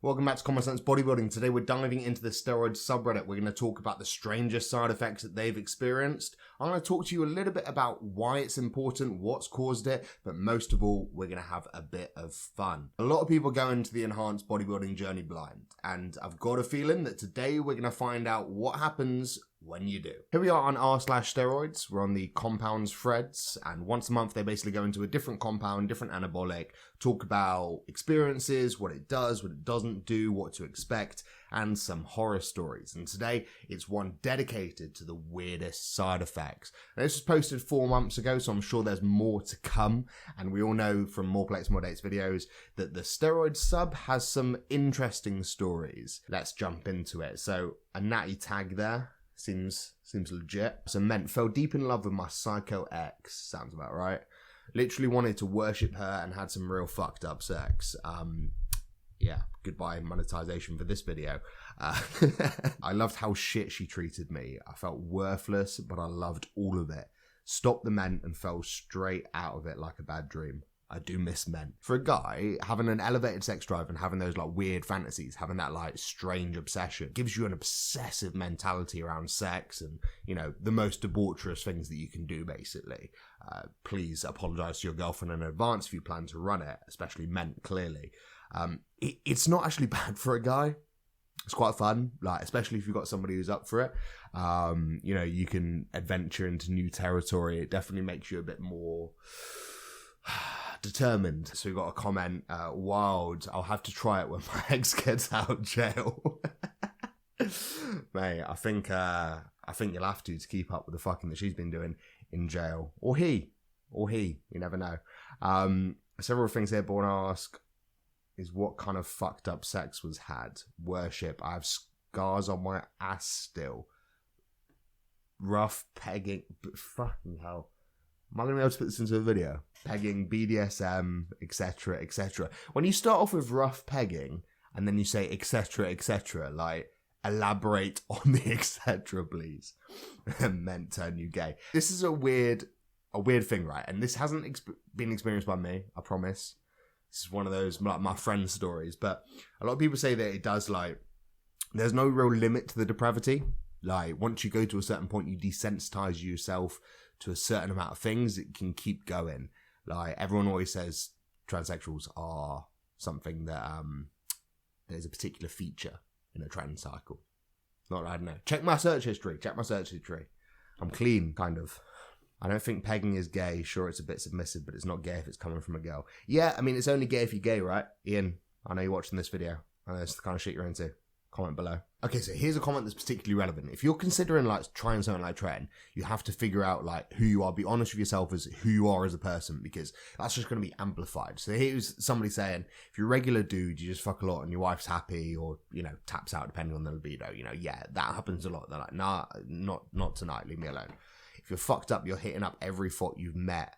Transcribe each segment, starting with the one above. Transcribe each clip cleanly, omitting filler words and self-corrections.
Welcome back to Common Sense Bodybuilding. Today we're diving into the steroid subreddit. We're going to talk about the strangest side effects that they've experienced. I'm going to talk to you a little bit about why it's important, what's caused it, but most of all, we're going to have a bit of fun. A lot of people go into the enhanced bodybuilding journey blind, and I've got a feeling that today we're going to find out what happens when you do. Here we are on r/steroids. We're on the compounds threads, and once a month they basically go into a different compound, different anabolic, talk about experiences, what it does, what it doesn't do, what to expect, and some horror stories. And today it's one dedicated to the weirdest side effects. And this was posted 4 months ago, so I'm sure there's more to come. And we all know from More Plates, More Dates videos that the steroid sub has some interesting stories. Let's jump into it. So a natty tag there. Seems legit. So meant fell deep in love with my psycho ex. Sounds about right. Literally wanted to worship her and had some real fucked up sex. Yeah, goodbye monetization for this video. I loved how shit she treated me. I felt worthless, but I loved all of it. Stopped the men and fell straight out of it like a bad dream. I do miss men. For a guy, having an elevated sex drive and having those like weird fantasies, having that like strange obsession, gives you an obsessive mentality around sex and, you know, the most debaucherous things that you can do, basically. Please apologize to your girlfriend in advance if you plan to run it, especially men, clearly. It's not actually bad for a guy. It's quite fun, like especially if you've got somebody who's up for it. You know, you can adventure into new territory. It definitely makes you a bit more determined. So we got a comment, wild, I'll have to try it when my ex gets out of jail. Mate, I think you'll have to keep up with the fucking that she's been doing in jail. Or he, you never know. Several things here, but I want to ask is what kind of fucked up sex was had? Worship, I have scars on my ass still. Rough pegging, fucking hell. Am I going to be able to put this into a video? Pegging, BDSM, etc., etc. When you start off with rough pegging and then you say etc., etc., like elaborate on the etc., please. Meant turn you gay. This is a weird thing, right? And this hasn't been experienced by me, I promise. This is one of those like my friend's stories, but a lot of people say that it does like there's no real limit to the depravity. Like once you go to a certain point, you desensitize yourself to a certain amount of things. It can keep going. Like everyone always says transsexuals are something that there's a particular feature in a trans cycle. Not I don't know. Check my search history. I'm clean, kind of. I don't think pegging is gay. Sure, it's a bit submissive, but it's not gay if it's coming from a girl. Yeah, I mean, it's only gay if you're gay, right? Ian, I know you're watching this video. I know it's the kind of shit you're into. Comment below. Okay, so here's a comment that's particularly relevant. If you're considering like trying something like tren, you have to figure out like who you are. Be honest with yourself as who you are as a person, because that's just going to be amplified. So here's somebody saying, if you're a regular dude, you just fuck a lot and your wife's happy or, you know, taps out depending on the libido. You know, yeah, that happens a lot. They're like, nah, not tonight. Leave me alone. If you're fucked up, you're hitting up every thought you've met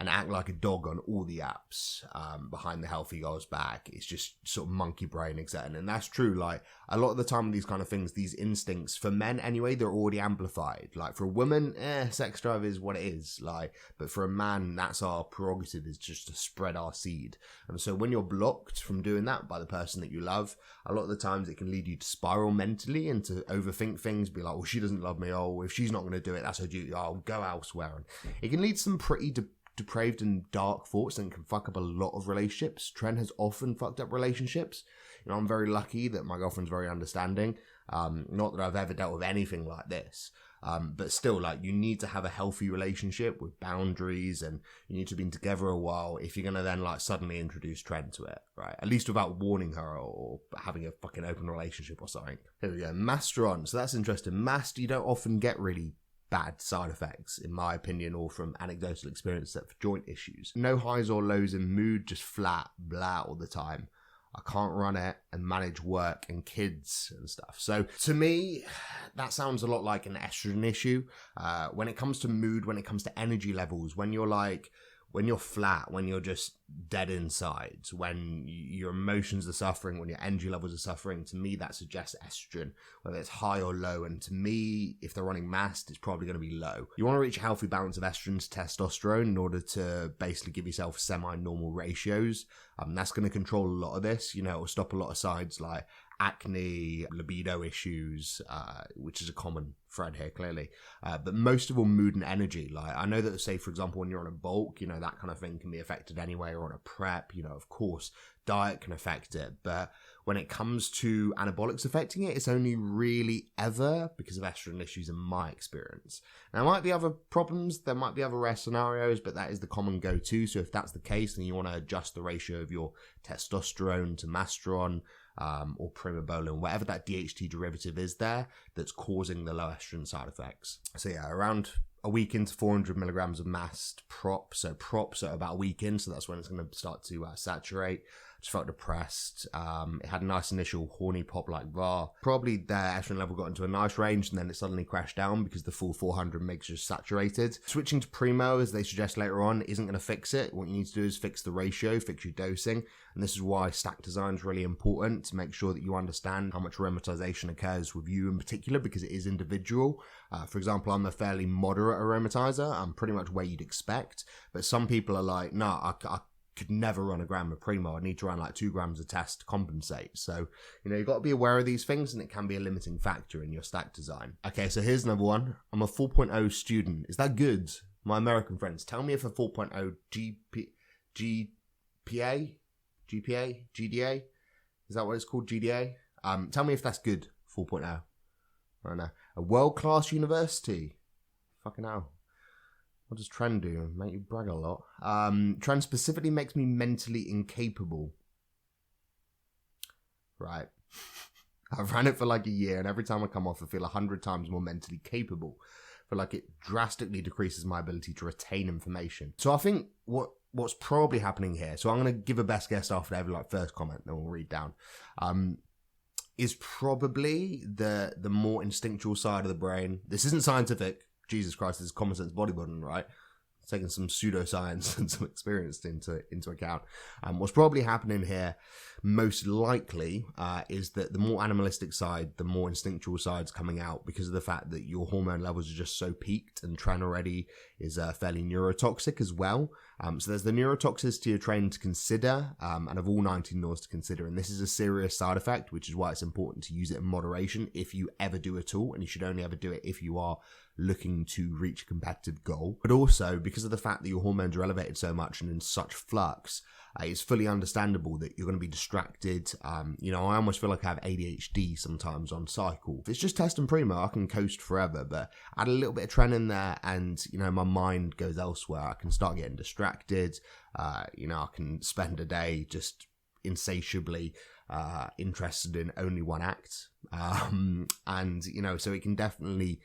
and act like a dog on all the apps behind the healthy girl's back. It's just sort of monkey brain exerting. And that's true. Like a lot of the time with these kind of things, these instincts for men anyway, they're already amplified. Like for a woman, sex drive is what it is. Like, but for a man, that's our prerogative, is just to spread our seed. And so when you're blocked from doing that by the person that you love, a lot of the times it can lead you to spiral mentally and to overthink things, be like, well, she doesn't love me. Oh, if she's not going to do it, that's her duty. I'll go elsewhere. And it can lead to some pretty depraved and dark thoughts and can fuck up a lot of relationships. Tren has often fucked up relationships. You know, I'm very lucky that my girlfriend's very understanding. Not that I've ever dealt with anything like this. But still, like, you need to have a healthy relationship with boundaries, and you need to be together a while if you're going to then, like, suddenly introduce Tren to it, right? At least without warning her or having a fucking open relationship or something. Here we go. Masteron. So that's interesting. Mast, you don't often get really bad side effects, in my opinion, or from anecdotal experience, except for joint issues. No highs or lows in mood, just flat, blah all the time. I can't run it and manage work and kids and stuff. So to me, that sounds a lot like an estrogen issue. When it comes to mood, when it comes to energy levels, when you're like, when you're flat, when you're just dead inside, when your emotions are suffering, when your energy levels are suffering, to me that suggests estrogen, whether it's high or low. And to me, if they're running mast, it's probably going to be low. You want to reach a healthy balance of estrogen to testosterone in order to basically give yourself semi-normal ratios. That's going to control a lot of this. It'll stop a lot of sides like acne, libido issues, which is a common thread here, clearly. But most of all, mood and energy. Like, I know that, say, for example, when you're on a bulk, that kind of thing can be affected anyway, or on a prep, of course, diet can affect it. But when it comes to anabolics affecting it, it's only really ever because of estrogen issues in my experience. Now, there might be other problems, there might be other rare scenarios, but that is the common go-to. So if that's the case, then you want to adjust the ratio of your testosterone to masteron, or primobolan, whatever that DHT derivative is there that's causing the low estrogen side effects. So yeah, around a week into 400 milligrams of mast prop. So props are about a week in, so that's when it's going to start to saturate. Just felt depressed. It had a nice initial horny pop like VAR. Probably their estrogen level got into a nice range and then it suddenly crashed down because the full 400 mgs just saturated. Switching to Primo, as they suggest later on, isn't going to fix it. What you need to do is fix the ratio, fix your dosing. And this is why stack design is really important, to make sure that you understand how much aromatization occurs with you in particular, because it is individual. For example, I'm a fairly moderate aromatizer. I'm pretty much where you'd expect. But some people are like, I could never run a gram of Primo. I need to run like 2 grams of test to compensate. So, you've got to be aware of these things, and it can be a limiting factor in your stack design. Okay, so here's another one. I'm a 4.0 student. Is that good? My American friends, tell me if a 4.0 GDA? Is that what it's called, GDA? Tell me if that's good, 4.0. I don't know. A world-class university. Fucking hell. What does Trend do? Make you brag a lot. Trend specifically makes me mentally incapable. Right. I've ran it for like a year, and every time I come off, I feel 100 times more mentally capable. I feel like it drastically decreases my ability to retain information. So I think what's probably happening here, so I'm going to give a best guess after every first comment, then we'll read down, is probably the more instinctual side of the brain. This isn't scientific. Jesus Christ, this is common sense bodybuilding, right? Taking some pseudoscience and some experience into account. What's probably happening here, most likely, is that the more animalistic side, the more instinctual side's coming out because of the fact that your hormone levels are just so peaked, and tren already is fairly neurotoxic as well. So there's the neurotoxicity of tren to consider, and of all 19 laws to consider, and this is a serious side effect, which is why it's important to use it in moderation if you ever do at all, and you should only ever do it if you are looking to reach a competitive goal. But also, because of the fact that your hormones are elevated so much and in such flux, it's fully understandable that you're going to be distracted. I almost feel like I have ADHD sometimes on cycle. If it's just test and Primo, I can coast forever, but add a little bit of tren in there and, my mind goes elsewhere. I can start getting distracted. I can spend a day just insatiably interested in only one act. So it can definitely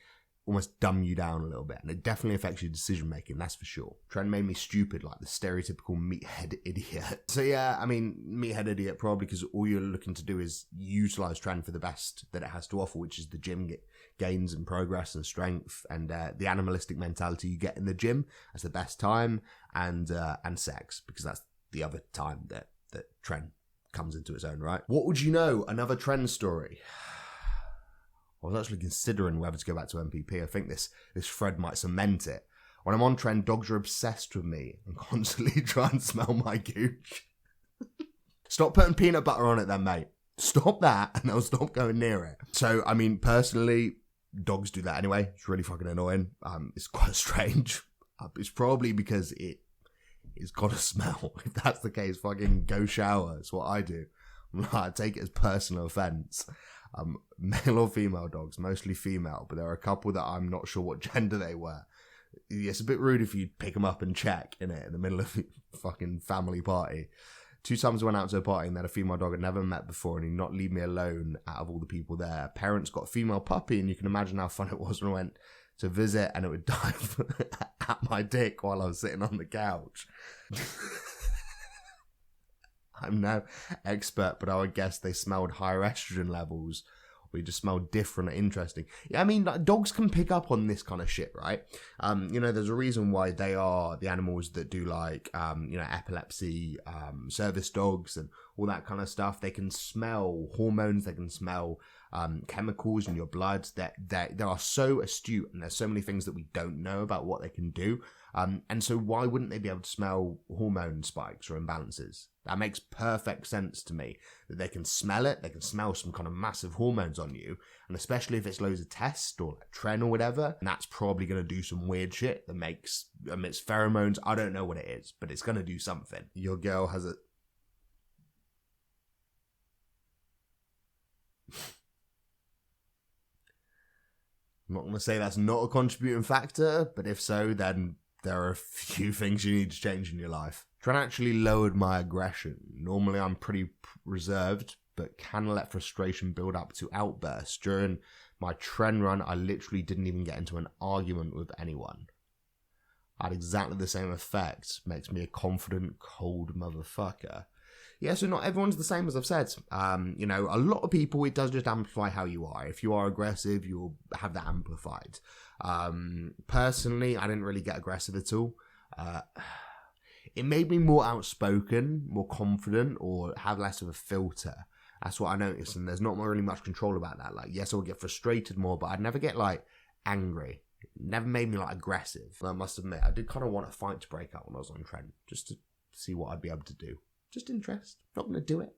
almost dumb you down a little bit, and it definitely affects your decision making, that's for sure. Tren made me stupid, like the stereotypical meathead idiot. So yeah, meathead idiot probably because all you're looking to do is utilize Tren for the best that it has to offer, which is the gym gains and progress and strength, and the animalistic mentality you get in the gym as the best time, and sex, because that's the other time that Tren comes into its own right. What would you know? Another Tren story. I was actually considering whether to go back to MPP. I think this thread might cement it. When I'm on Tren, dogs are obsessed with me and constantly try and smell my gooch. Stop putting peanut butter on it then, mate. Stop that and they'll stop going near it. So, personally, dogs do that anyway. It's really fucking annoying. It's quite strange. It's probably because it's got a smell. If that's the case, fucking go shower. It's what I do. I take it as personal offence. Male or female dogs, mostly female, but there are a couple that I'm not sure what gender they were. It's a bit rude if you pick them up and check in the middle of a fucking family party. 2 times I went out to a party and they had a female dog I'd never met before, and he'd not leave me alone out of all the people there. Parents got a female puppy, and you can imagine how fun it was when I went to visit and it would dive at my dick while I was sitting on the couch. I'm no expert, but I would guess they smelled higher estrogen levels, We just smell different and interesting. Yeah, I mean, like, dogs can pick up on this kind of shit, right? You know, there's a reason why they are the animals that do like, you know, epilepsy, service dogs and all that kind of stuff. They can smell hormones. They can smell chemicals in your blood. That they are so astute, and there's so many things that we don't know about what they can do. And so why wouldn't they be able to smell hormone spikes or imbalances? That makes perfect sense to me, that they can smell it. They can smell some kind of massive hormones on you, and especially if it's loads of test or like tren or whatever, and that's probably going to do some weird shit that emits pheromones. I don't know what it is, but it's going to do something. Your girl has a... I'm not going to say that's not a contributing factor, but if so, then there are a few things you need to change in your life. Tren actually lowered my aggression. Normally I'm pretty reserved, but can let frustration build up to outbursts. During my tren run, I literally didn't even get into an argument with anyone. I had exactly the same effect. Makes me a confident, cold motherfucker. Yeah, so not everyone's the same, as I've said. You know, a lot of people, it does just amplify how you are. If you are aggressive, you'll have that amplified. Personally, I didn't really get aggressive at all. It made me more outspoken, more confident, or have less of a filter. That's what I noticed, and there's not really much control about that. Like, yes, I would get frustrated more, but I'd never get, like, angry. It never made me, like, aggressive. I must admit, I did kind of want a fight to break out when I was on tren, just to see what I'd be able to do. Just interest. Not going to do it.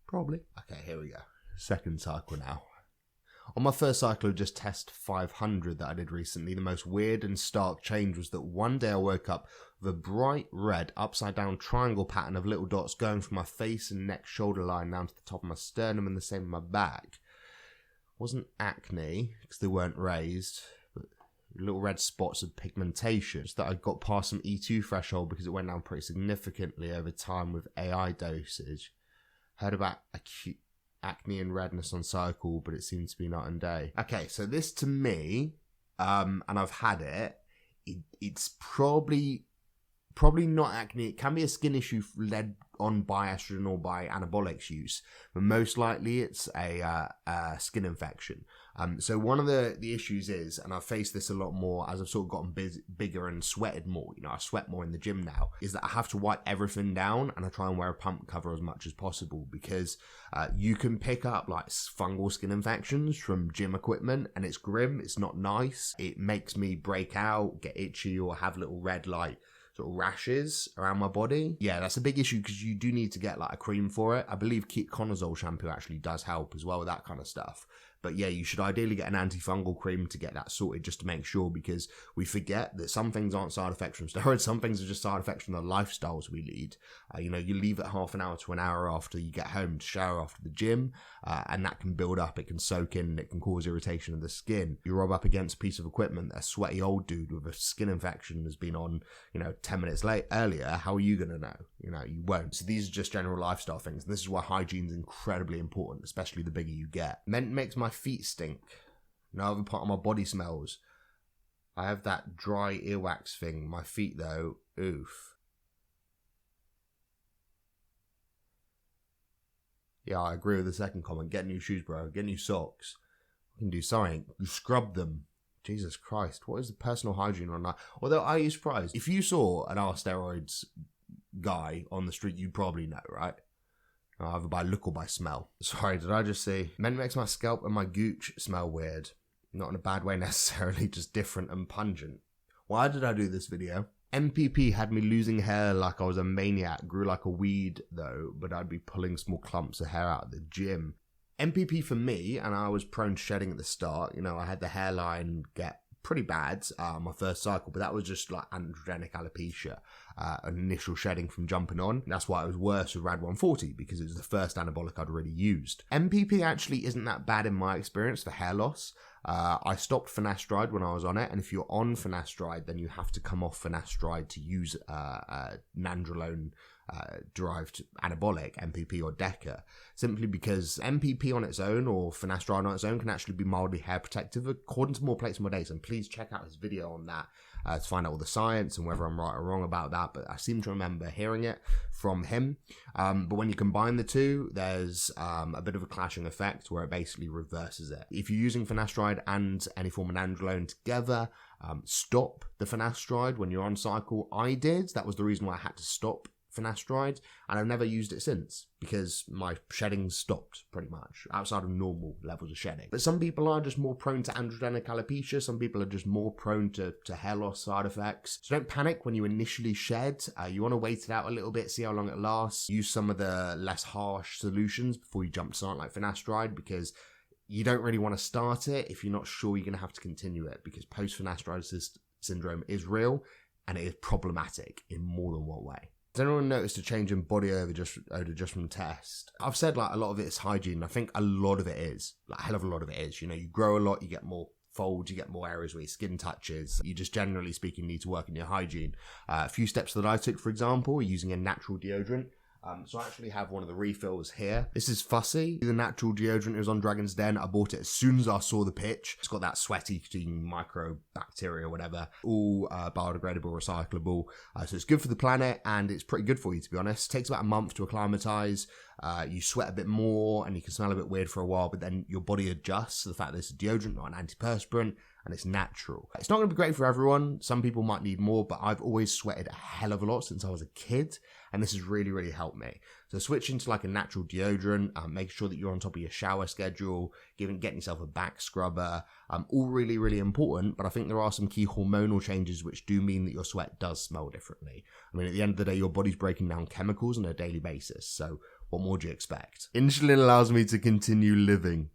Probably. Okay, here we go. Second cycle now. On my first cycle of just test 500 that I did recently, the most weird and stark change was that one day I woke up with a bright red upside down triangle pattern of little dots going from my face and neck shoulder line down to the top of my sternum and the same in my back. It wasn't acne, because they weren't raised, but little red spots of pigmentation. Just that I got past some E2 threshold because it went down pretty significantly over time with AI dosage. Heard about acute acne and redness on cycle, but it seems to be night and day. Okay, so this to me, and I've had it's probably not acne. It can be a skin issue led on by estrogen or by anabolics use, but most likely it's a skin infection. So one of the issues is, and I've faced this a lot more as I've sort of gotten bigger and sweated more, you know, I sweat more in the gym now, is that I have to wipe everything down, and I try and wear a pump cover as much as possible, because you can pick up like fungal skin infections from gym equipment, and it's grim, it's not nice. It makes me break out, get itchy, or have little red like sort of rashes around my body. Yeah, that's a big issue, because you do need to get like a cream for it. I believe ketoconazole shampoo actually does help as well with that kind of stuff. But yeah, you should ideally get an antifungal cream to get that sorted, just to make sure, because we forget that some things aren't side effects from steroids. Some things are just side effects from the lifestyles we lead. You know, you leave it half an hour to an hour after you get home to shower after the gym, and that can build up, it can soak in, it can cause irritation of the skin. You rub up against a piece of equipment that a sweaty old dude with a skin infection has been on, you know, 10 minutes earlier, how are you going to know? You know, you won't. So these are just general lifestyle things. And this is why hygiene is incredibly important, especially the bigger you get. Mint makes my feet stink. No other part of my body smells. I have that dry earwax thing. My feet though, oof. Yeah, I agree with the second comment. Get new shoes, bro. Get new socks. You can do something. You scrub them. Jesus Christ. What is the personal hygiene on that? Although, are you surprised? If you saw an steroids guy on the street, you'd probably know, right? Either by look or by smell. Sorry, did I just say? Mint makes my scalp and my gooch smell weird. Not in a bad way necessarily, just different and pungent. Why did I do this video? MPP had me losing hair like I was a maniac. Grew like a weed though, but I'd be pulling small clumps of hair out of the gym. MPP for me, and I was prone to shedding at the start. You know, I had the hairline get pretty bad my first cycle, but that was just like androgenic alopecia, initial shedding from jumping on. That's why it was worse with Rad 140, because it was the first anabolic I'd already used. MPP actually isn't that bad in my experience for hair loss. I stopped finasteride when I was on it, and if you're on finasteride, then you have to come off finasteride to use nandrolone derived anabolic, MPP or DECA, simply because MPP on its own or finasteride on its own can actually be mildly hair protective, according to More Plates More Days, and please check out his video on that. to find out all the science and whether I'm right or wrong about that, but I seem to remember hearing it from him. But when you combine the two, there's a bit of a clashing effect where it basically reverses it. If you're using finasteride and any form of nandrolone together, stop the finasteride when you're on cycle. I did. That was the reason why I had to stop finasteride, and I've never used it since because my shedding stopped pretty much outside of normal levels of shedding. But some people are just more prone to androgenic alopecia. Some people are just more prone to hair loss side effects. So don't panic when you initially shed. You want to wait it out a little bit, see how long it lasts. Use some of the less harsh solutions before you jump to something like finasteride, because you don't really want to start it if you're not sure you're going to have to continue it, because post-finasteride syndrome is real and it is problematic in more than one way. Has anyone noticed a change in body odor just from test? I've said like a lot of it is hygiene. I think a lot of it is, like a hell of a lot of it is. You know, you grow a lot, you get more folds, you get more areas where your skin touches. You just generally speaking need to work in your hygiene. A few steps that I took, for example, using a natural deodorant. So I actually have one of the refills here. This is Fussy, the natural deodorant. It was on Dragon's Den. I bought it as soon as I saw the pitch. It's got that sweaty microbacteria or whatever, all biodegradable, recyclable. So it's good for the planet and it's pretty good for you, to be honest. It takes about a month to acclimatize. You sweat a bit more and you can smell a bit weird for a while, but then your body adjusts to the fact that it's a deodorant, not an antiperspirant, and it's natural. It's not going to be great for everyone. Some people might need more, but I've always sweated a hell of a lot since I was a kid, and this has really, really helped me. So switching to like a natural deodorant, making sure that you're on top of your shower schedule, getting yourself a back scrubber, all really, really important. But I think there are some key hormonal changes which do mean that your sweat does smell differently. I mean, at the end of the day, your body's breaking down chemicals on a daily basis. So what more do you expect? Insulin allows me to continue living.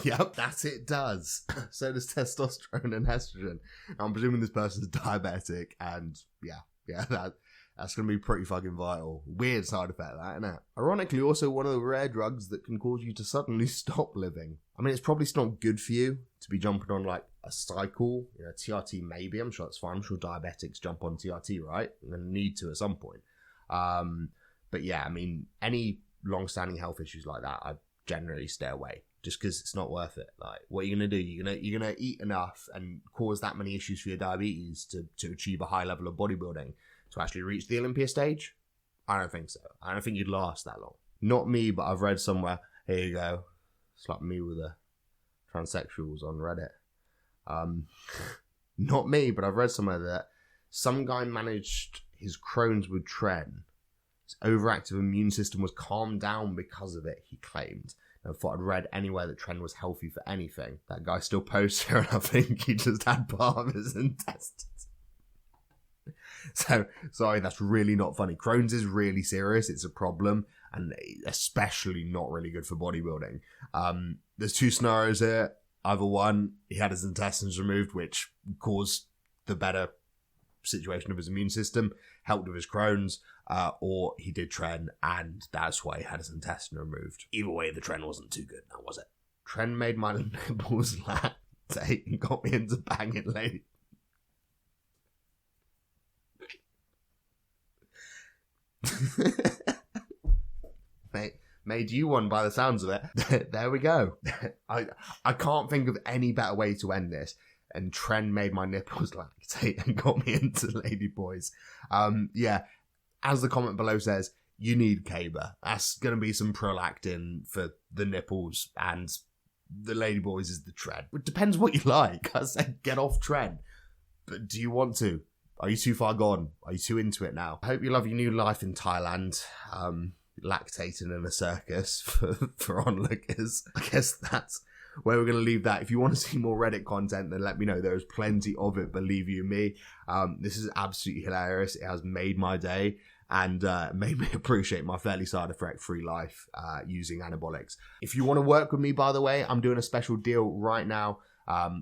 Yep, that it does. So does testosterone and estrogen. I'm presuming this person's diabetic, and yeah, that's going to be pretty fucking vital. Weird side effect, that, isn't it? Ironically, also one of the rare drugs that can cause you to suddenly stop living. I mean, it's probably not good for you to be jumping on like a cycle. You know, TRT maybe. I'm sure that's fine. I'm sure diabetics jump on TRT, right? And then need to at some point. But yeah, I mean, any long-standing health issues like that, I generally stay away, just because it's not worth it. Like, what are you gonna do? You're gonna eat enough and cause that many issues for your diabetes to achieve a high level of bodybuilding to actually reach the Olympia stage? I don't think so. I don't think you'd last that long. Not me, but I've read somewhere. Here you go. It's like me with the transsexuals on Reddit. Not me, but I've read somewhere that some guy managed his Crohn's with tren. His overactive immune system was calmed down because of it, he claimed. And I thought I'd read anywhere that tren was healthy for anything. That guy still posts here, and I think he just had part of his intestines. So, sorry, that's really not funny. Crohn's is really serious. It's a problem, and especially not really good for bodybuilding. There's two scenarios here. Either one, he had his intestines removed, which caused the better situation of his immune system, helped with his Crohn's, or he did tren, and that's why he had his intestine removed. Either way, the tren wasn't too good, now was it? Tren made my nipples lactate and got me into banging lady. Made you one by the sounds of it. There we go. I can't think of any better way to end this. And tren made my nipples lactate and got me into lady boys. Yeah, as the comment below says, you need Caber. That's going to be some prolactin for the nipples, and the lady boys is the tren. It depends what you like. I said get off tren. But do you want to? Are you too far gone? Are you too into it now? I hope you love your new life in Thailand. Lactating in a circus for onlookers. I guess that's where we're going to leave that. If you want to see more Reddit content, then let me know. There's plenty of it, believe you me. This is absolutely hilarious. It has made my day and made me appreciate my fairly side effect-free life using anabolics. If you want to work with me, by the way, I'm doing a special deal right now.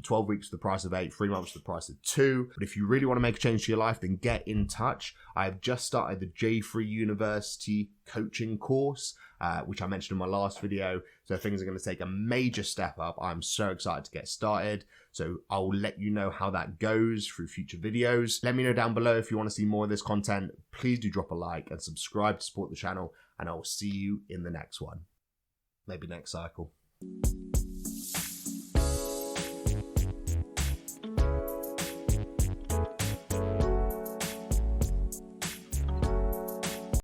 12 weeks for the price of 8, 3 months for the price of 2. But if you really want to make a change to your life, then get in touch. I have just started the J3 University coaching course, which I mentioned in my last video. So things are going to take a major step up. I'm so excited to get started. So I'll let you know how that goes through future videos. Let me know down below if you want to see more of this content. Please do drop a like and subscribe to support the channel. And I will see you in the next one. Maybe next cycle.